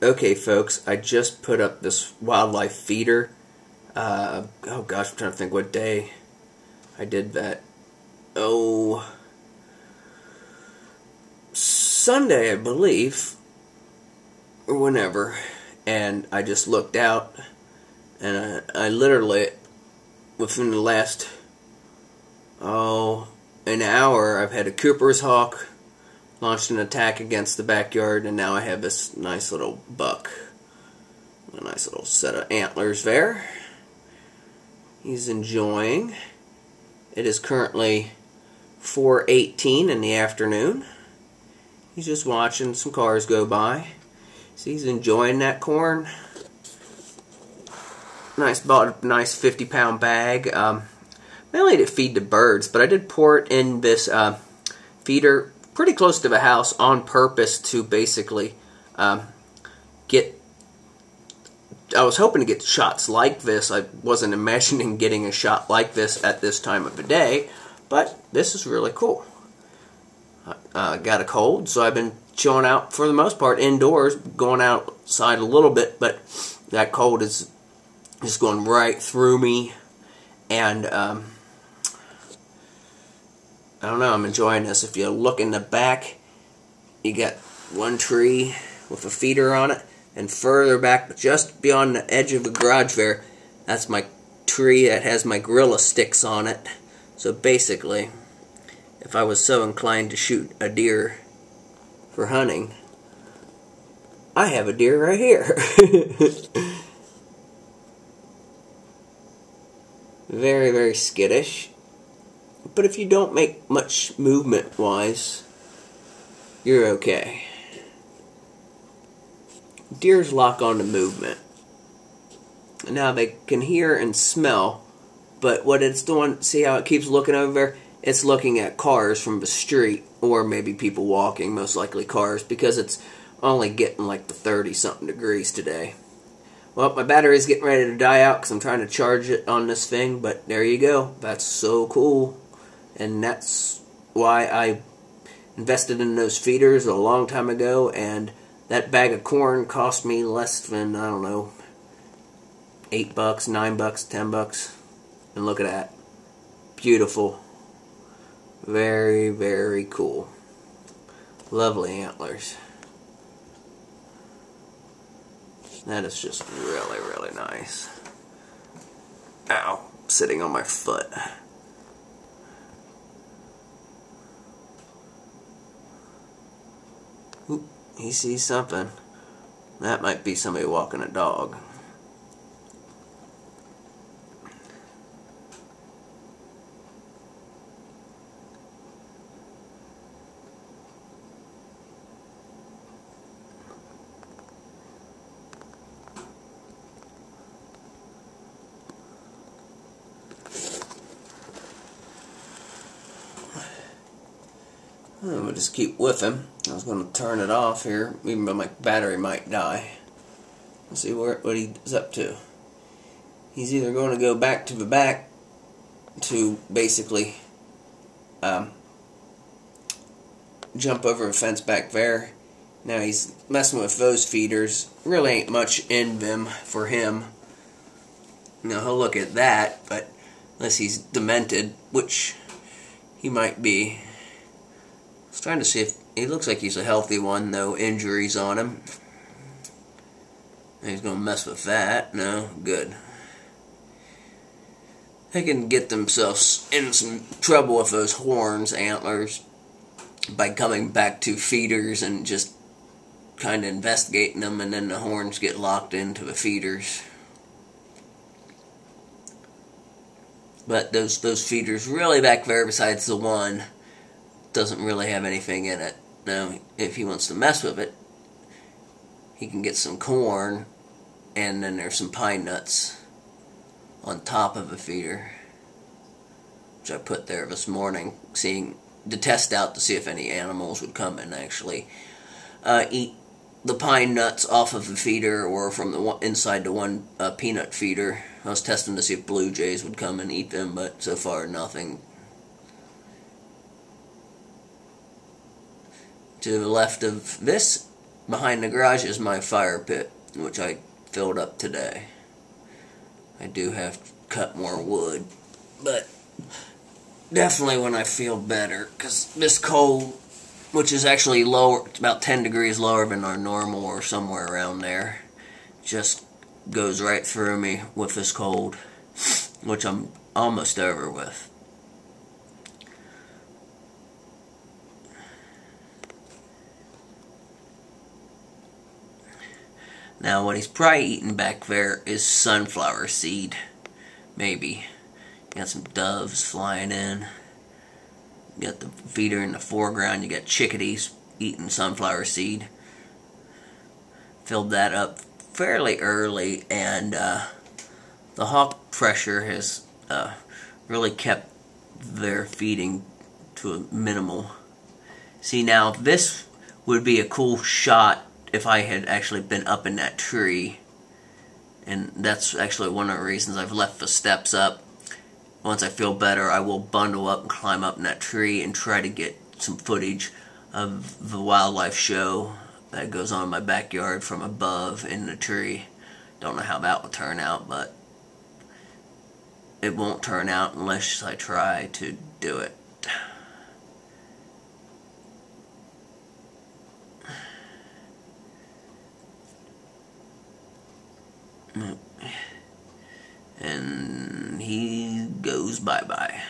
Okay, folks, I just put up this wildlife feeder. Oh gosh, I'm trying to think what day I did that. Oh, Sunday, I believe, or whenever. And I just looked out, and I literally, within the last, an hour, I've had a Cooper's hawk launched an attack against the backyard, and now I have this nice little buck. A nice little set of antlers there. He's enjoying. It is currently 4:18 in the afternoon. He's just watching some cars go by. See, he's enjoying that corn. Bought a nice 50-pound bag. Mainly to feed the birds, but I did pour it in this feeder pretty close to the house on purpose to basically get. I was hoping to get shots like this. I wasn't imagining getting a shot like this at this time of the day, but this is really cool. Got a cold, so I've been chilling out for the most part indoors, going outside a little bit, but that cold is just going right through me, and I don't know, I'm enjoying this. If you look in the back, you got one tree with a feeder on it, and further back, but just beyond the edge of the garage there, that's my tree that has my gorilla sticks on it. So basically, if I was so inclined to shoot a deer for hunting, I have a deer right here. Very, very skittish. But if you don't make much movement-wise, you're okay. Deers lock on to movement. Now they can hear and smell, but what it's doing, see how it keeps looking over there? It's looking at cars from the street, or maybe people walking, most likely cars, because it's only getting like the 30-something degrees today. Well, my battery's getting ready to die out because I'm trying to charge it on this thing, but there you go. That's so cool. And that's why I invested in those feeders a long time ago, and that bag of corn cost me less than, I don't know, $8, $9, $10. And look at that. Beautiful. Very, very cool. Lovely antlers. That is just really, really nice. Ow, sitting on my foot. Oop, he sees something. That might be somebody walking a dog. I'm going to just keep with him. I was going to turn it off here, even though my battery might die. Let's see what he's up to. He's either going to go back to the back to basically jump over a fence back there. Now he's messing with those feeders. Really ain't much in them for him. Now he'll look at that, but unless he's demented, which he might be. I was trying to see if he looks like he's a healthy one, no injuries on him. He's going to mess with that. No, good. They can get themselves in some trouble with those horns, antlers, by coming back to feeders and just kind of investigating them, and then the horns get locked into the feeders. But those feeders really back there, besides the one, doesn't really have anything in it. Now, if he wants to mess with it, he can get some corn, and then there's some pine nuts on top of a feeder, which I put there this morning, to test out to see if any animals would come and actually eat the pine nuts off of the feeder or from the inside the one peanut feeder. I was testing to see if blue jays would come and eat them, but so far nothing. To the left of this behind the garage is my fire pit, which I filled up today. I do have to cut more wood, but definitely when I feel better, because this cold, which is actually lower, it's about 10 degrees lower than our normal or somewhere around there, just goes right through me with this cold, which I'm almost over with. Now what he's probably eating back there is sunflower seed. Maybe. Got some doves flying in. You got the feeder in the foreground. You got chickadees eating sunflower seed. Filled that up fairly early, and the hawk pressure has really kept their feeding to a minimal. See, now this would be a cool shot if I had actually been up in that tree, and that's actually one of the reasons I've left the steps up. Once I feel better, I will bundle up and climb up in that tree and try to get some footage of the wildlife show that goes on in my backyard from above in the tree. Don't know how that will turn out, but it won't turn out unless I try to do it. And he goes bye-bye.